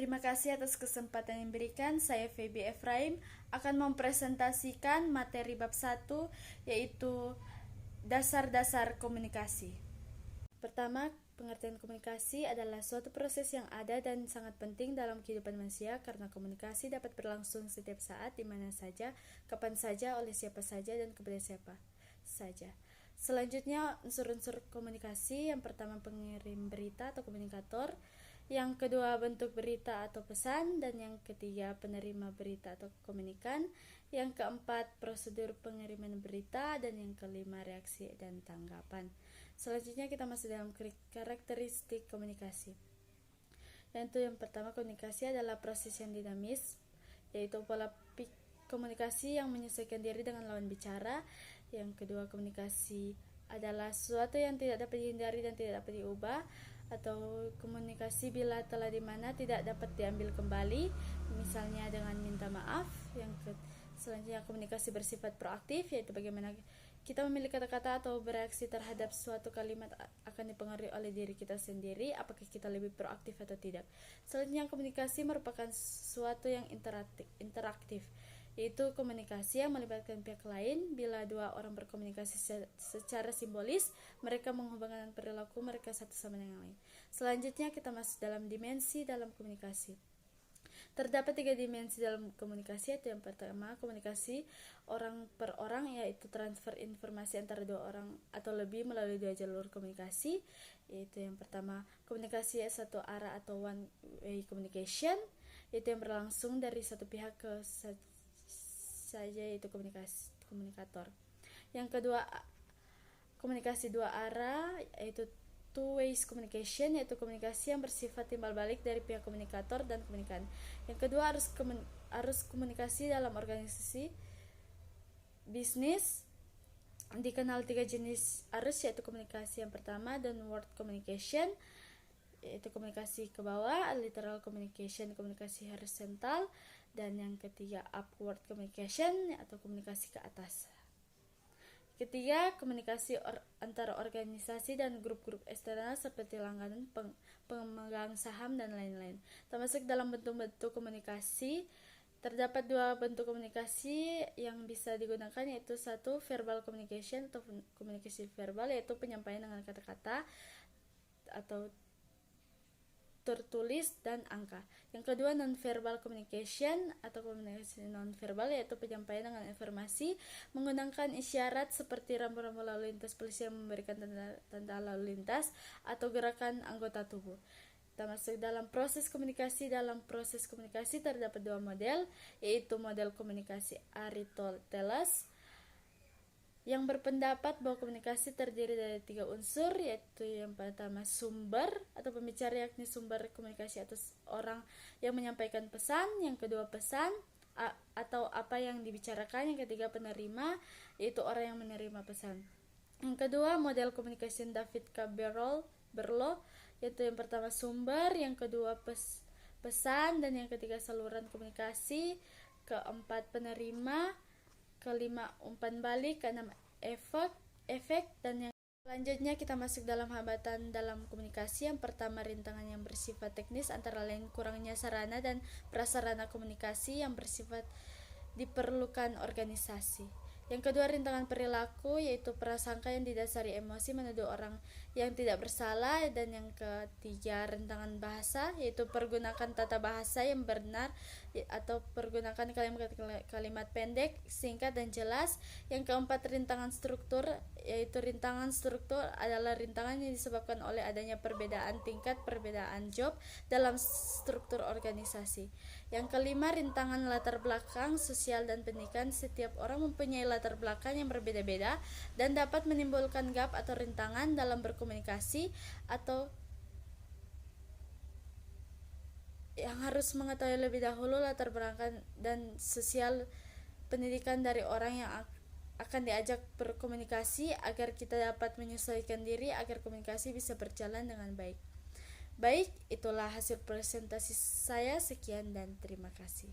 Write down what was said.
Terima kasih atas kesempatan yang diberikan. Saya Feby Efraim akan mempresentasikan materi bab 1, yaitu dasar-dasar komunikasi. Pertama, pengertian komunikasi adalah suatu proses yang ada dan sangat penting dalam kehidupan manusia karena komunikasi dapat berlangsung setiap saat, di mana saja, kapan saja, oleh siapa saja, dan kepada siapa saja. Selanjutnya, unsur-unsur komunikasi. Yang pertama, pengirim berita atau komunikator. Yang kedua, bentuk berita atau pesan. Dan yang ketiga, penerima berita atau komunikan. Yang keempat, prosedur pengiriman berita. Dan yang kelima, reaksi dan tanggapan. Selanjutnya kita masuk dalam karakteristik komunikasi. Yang pertama, komunikasi adalah proses yang dinamis, yaitu pola komunikasi yang menyesuaikan diri dengan lawan bicara. Yang kedua, komunikasi adalah sesuatu yang tidak dapat dihindari dan tidak dapat diubah, atau komunikasi bila telah dimana tidak dapat diambil kembali, misalnya dengan minta maaf. Selanjutnya, komunikasi bersifat proaktif, yaitu bagaimana kita memilih kata-kata atau bereaksi terhadap suatu kalimat akan dipengaruhi oleh diri kita sendiri, apakah kita lebih proaktif atau tidak. Selanjutnya, komunikasi merupakan sesuatu yang interaktif, yaitu komunikasi yang melibatkan pihak lain. Bila dua orang berkomunikasi secara simbolis, mereka menghubungkan perilaku mereka satu sama dengan yang lain. Selanjutnya kita masuk dalam dimensi dalam komunikasi. Terdapat 3 dimensi dalam komunikasi, yaitu yang pertama, komunikasi orang per orang, yaitu transfer informasi antara dua orang atau lebih melalui 2 jalur komunikasi, yaitu yang pertama, komunikasi satu arah atau one way communication, yaitu yang berlangsung dari satu pihak ke saja, yaitu komunikator. Yang kedua, komunikasi 2 arah, yaitu two ways communication, yaitu komunikasi yang bersifat timbal balik dari pihak komunikator dan komunikan. Yang kedua, arus komunikasi dalam organisasi bisnis. Dikenal 3 jenis arus, yaitu komunikasi yang pertama, downward communication, yaitu komunikasi ke bawah, lateral communication, komunikasi horizontal, dan yang ketiga, upward communication atau komunikasi ke atas. Ketiga, komunikasi antara organisasi dan grup-grup eksternal seperti langganan, pemegang saham, dan lain-lain. Termasuk dalam bentuk-bentuk komunikasi, terdapat 2 bentuk komunikasi yang bisa digunakan, yaitu satu, verbal communication atau komunikasi verbal, yaitu penyampaian dengan kata-kata atau tertulis dan angka. Yang kedua, non-verbal communication atau komunikasi non-verbal, yaitu penyampaian dengan informasi menggunakan isyarat seperti rambu-rambu lalu lintas, polisi yang memberikan tanda lalu lintas, atau gerakan anggota tubuh. Kita masuk dalam proses komunikasi. Dalam proses komunikasi terdapat 2 model, yaitu model komunikasi Aristoteles yang berpendapat bahwa komunikasi terdiri dari 3 unsur, yaitu yang pertama, sumber atau pembicara, yakni sumber komunikasi atau orang yang menyampaikan pesan. Yang kedua, pesan atau apa yang dibicarakan. Yang ketiga, penerima, yaitu orang yang menerima pesan. Yang kedua, model komunikasi David K. Berlo, yaitu yang pertama, sumber, yang kedua, pesan, dan yang ketiga, saluran komunikasi, keempat, penerima, kelima, umpan balik, keenam, efek, dan yang selanjutnya kita masuk dalam hambatan dalam komunikasi. Yang pertama, rintangan yang bersifat teknis, antara lain kurangnya sarana dan prasarana komunikasi yang bersifat diperlukan organisasi. Yang kedua, rintangan perilaku, yaitu prasangka yang didasari emosi menuduh orang yang tidak bersalah. Dan yang ketiga, rintangan bahasa, yaitu pergunakan tata bahasa yang benar atau pergunakan kalimat pendek, singkat, dan jelas. Yang keempat, rintangan struktur, yaitu rintangan struktur adalah rintangan yang disebabkan oleh adanya perbedaan tingkat, perbedaan job dalam struktur organisasi. Yang kelima, rintangan latar belakang sosial dan pendidikan. Setiap orang mempunyai latar belakang yang berbeda-beda dan dapat menimbulkan gap atau rintangan dalam berkomunikasi, atau yang harus mengetahui lebih dahulu latar belakang dan sosial pendidikan dari orang yang akan diajak berkomunikasi agar kita dapat menyesuaikan diri agar komunikasi bisa berjalan dengan baik. Baik, itulah hasil presentasi saya. Sekian dan terima kasih.